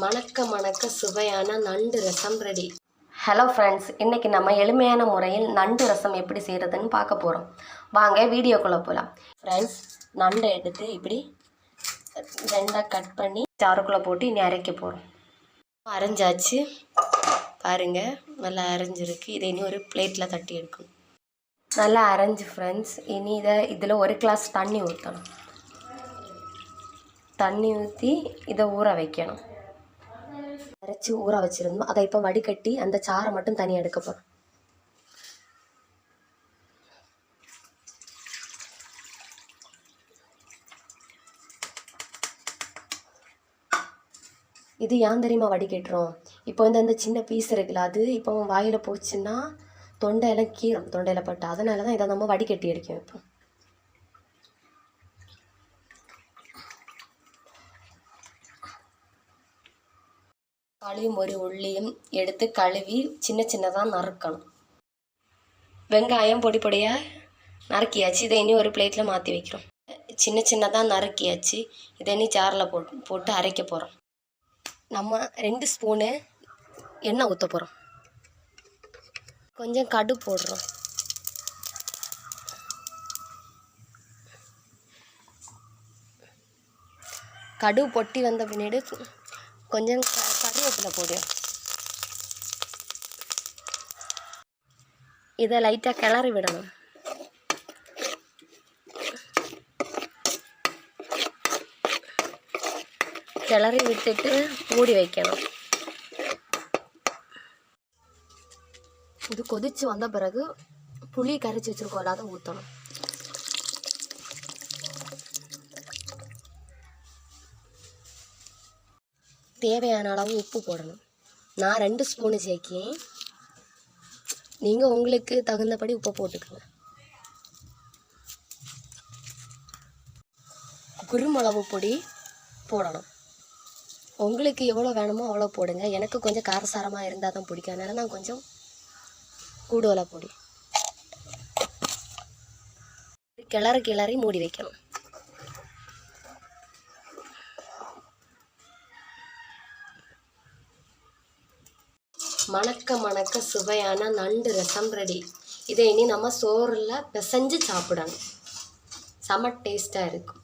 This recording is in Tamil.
மணக்க மணக்க சுவையான நண்டு ரசம் ரெடி. ஹலோ ஃப்ரெண்ட்ஸ், இன்றைக்கி நம்ம எளிமையான முறையில் நண்டு ரசம் எப்படி செய்கிறதுன்னு பார்க்க போகிறோம். வாங்க வீடியோக்குள்ளே போகலாம். ஃப்ரெண்ட்ஸ், நண்டை எடுத்து இப்படி ரெண்டாக கட் பண்ணி சாறுக்குள்ளே போட்டு இனி அரைக்க போகிறோம். அரைஞ்சாச்சு பாருங்கள், நல்லா அரைஞ்சிருக்கு. இதை இனி ஒரு பிளேட்டில் தட்டி எடுக்கணும். நல்லா அரைஞ்சி ஃப்ரெண்ட்ஸ், இனி இதில் 1 கிளாஸ் தண்ணி ஊற்றணும். தண்ணி ஊற்றி இதை ஊற வைக்கணும். அரைச்சி ஊற வச்சுருந்தோம், அதை இப்போ வடிகட்டி அந்த சாறை மட்டும் தனியாக எடுக்க போகிறோம். இது ஏன் தெரியுமா வடிகட்டுறோம்? இப்போ அந்த சின்ன பீஸ் இருக்குல்ல, அது இப்போ வாயில் போச்சுன்னா தொண்டையெல்லாம் கீறும், தொண்டையில் பட்டு. அதனால தான் இதை நம்ம வடிகட்டி அடிக்கும். இப்போ தக்காளியும் ஒரு உள்ளியும் எடுத்து கழுவி சின்ன சின்னதாக நறுக்கணும். வெங்காயம் பொடி பொடியாக நறுக்கியாச்சு. இதை இனி ஒரு பிளேட்டில் மாற்றி வைக்கிறோம். சின்ன சின்னதாக நறுக்கியாச்சு. இதை இனி ஜாரில் போட்டு அரைக்க போகிறோம். நம்ம 2 ஸ்பூனு எண்ணெய் ஊற்ற போகிறோம். கொஞ்சம் கடு போடுறோம். கடு பொட்டி வந்த பின்னாடி கொஞ்சம் கருவேப்பிலை போடுவோம். இதை லைட்டாக கிளறி விடணும். கிளறி விட்டுட்டு மூடி வைக்கணும். இது கொதிச்சு வந்த பிறகு புளி கரைச்சி வச்சுருக்கோம், அதை ஊற்றணும். தேவையான அளவு உப்பு போடணும். நான் 2 ஸ்பூனு சேர்க்கேன். நீங்கள் உங்களுக்கு தகுந்தபடி உப்பை போட்டுக்கோங்க. குருமிளகு பொடி போடணும். உங்களுக்கு எவ்வளோ வேணுமோ அவ்வளோ போடுங்க. எனக்கு கொஞ்சம் காரசாரமாக இருந்தால் தான் பிடிக்கும், அதனால நான் கொஞ்சம் கூடுதலாக பொடி கிளறி மூடி வைக்கணும். மணக்க மணக்க சுவையான நண்டு ரசம் ரெடி. இதை இனி நம்ம சோறில் பிசைஞ்சு சாப்பிடணும். செம டேஸ்ட்டாக இருக்கும்.